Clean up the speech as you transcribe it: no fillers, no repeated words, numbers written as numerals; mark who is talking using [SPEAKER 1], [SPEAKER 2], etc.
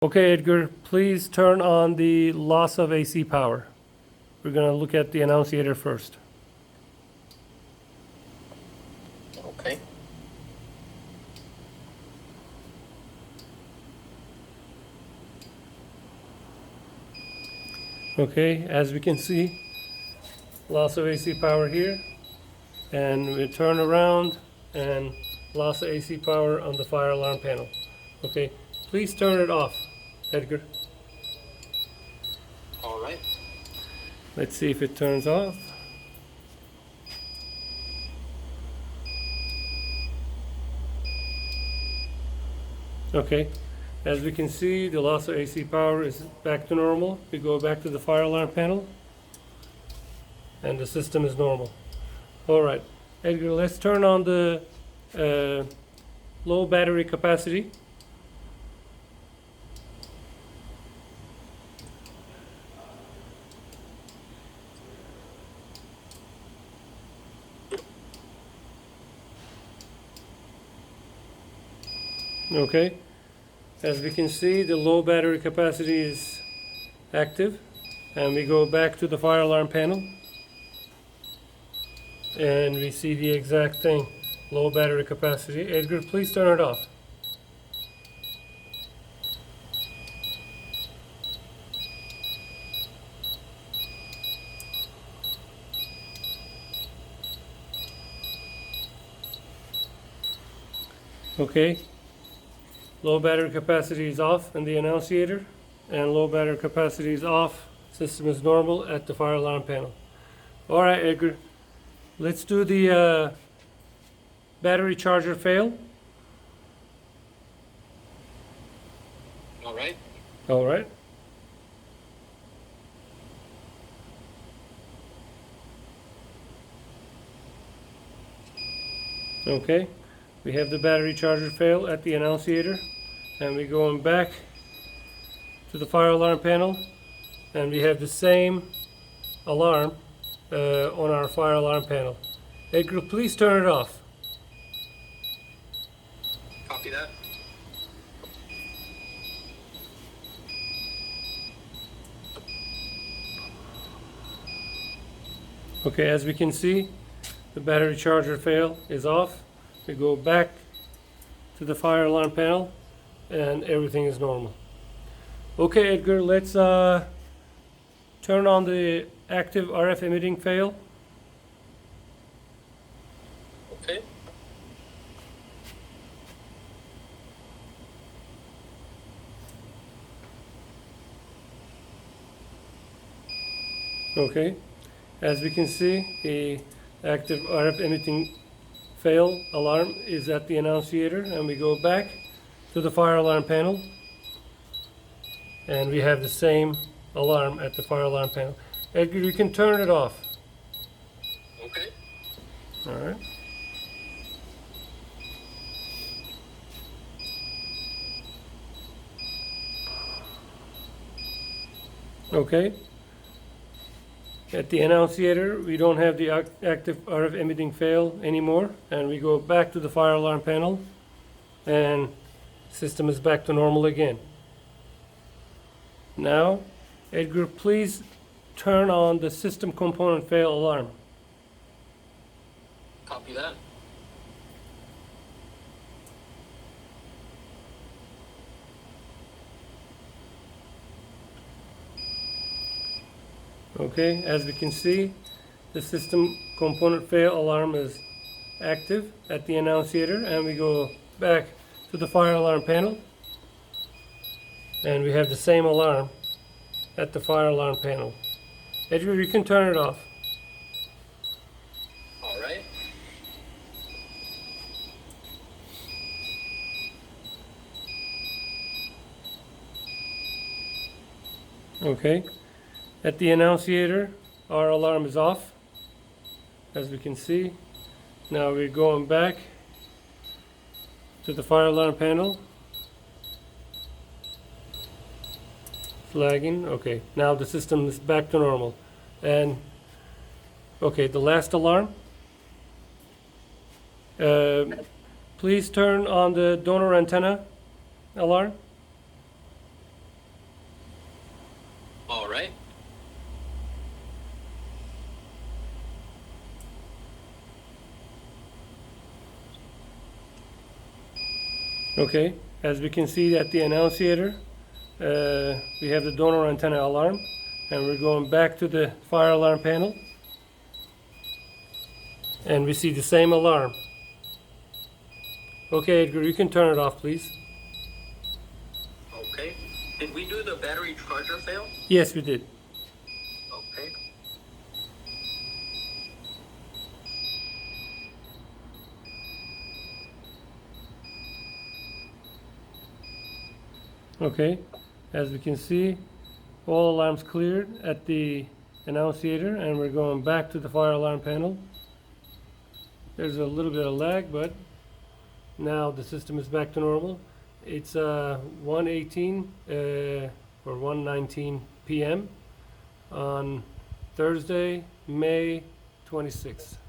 [SPEAKER 1] Okay, Edgar, please turn on the loss of AC power. We're going to look at the annunciator first.
[SPEAKER 2] Okay.
[SPEAKER 1] Okay, as we can see, loss of AC power here. And we turn around and loss of AC power on the fire alarm panel. Okay, please turn it off, Edgar.
[SPEAKER 2] All right.
[SPEAKER 1] Let's see if it turns off. Okay, as we can see, the loss of AC power is back to normal. We go back to the fire alarm panel, and the system is normal. All right, Edgar, let's turn on the low battery capacity. Okay, as we can see, the low battery capacity is active, and we go back to the fire alarm panel, and we see the exact thing, low battery capacity. Edgar, please turn it off. Okay, low battery capacity is off in the annunciator, and low battery capacity is off. System is normal at the fire alarm panel. All right, Edgar, let's do the battery charger fail.
[SPEAKER 2] All right.
[SPEAKER 1] All right. Okay, we have the battery charger fail at the annunciator, and we're going back to the fire alarm panel, and we have the same alarm on our fire alarm panel. Edgar, please turn it off.
[SPEAKER 2] Copy that.
[SPEAKER 1] Okay, as we can see, the battery charger fail is off. We go back to the fire alarm panel, and everything is normal. Okay, Edgar, let's turn on the active RF emitting fail.
[SPEAKER 2] Okay.
[SPEAKER 1] Okay, as we can see, the active RF emitting fail alarm is at the annunciator, and we go back to the fire alarm panel, and we have the same alarm at the fire alarm panel. Edgar, you can turn it off.
[SPEAKER 2] Okay.
[SPEAKER 1] All right. Okay. At the annunciator, we don't have the active RF emitting fail anymore, and we go back to the fire alarm panel, and system is back to normal again. Now, Edgar, please turn on the system component fail alarm.
[SPEAKER 2] Copy that.
[SPEAKER 1] Okay, as we can see, the system component fail alarm is active at the annunciator, and we go back to the fire alarm panel, and we have the same alarm at the fire alarm panel. Edgar, you can turn it off.
[SPEAKER 2] All right.
[SPEAKER 1] Okay, at the annunciator, our alarm is off, as we can see. Now we're going back to the fire alarm panel. Flagging. Okay, now the system is back to normal. And okay, the last alarm. Please turn on the donor antenna alarm.
[SPEAKER 2] All right.
[SPEAKER 1] Okay, as we can see at the annunciator, we have the donor antenna alarm, and we're going back to the fire alarm panel, and we see the same alarm. Okay, Edgar, you can turn it off, please.
[SPEAKER 2] Okay. Did we do the battery charger fail?
[SPEAKER 1] Yes, we did.
[SPEAKER 2] Okay.
[SPEAKER 1] Okay, as we can see, all alarms cleared at the annunciator, and we're going back to the fire alarm panel. There's a little bit of lag, but now the system is back to normal. It's 1:18 or 1:19 p.m. on Thursday, May 26th.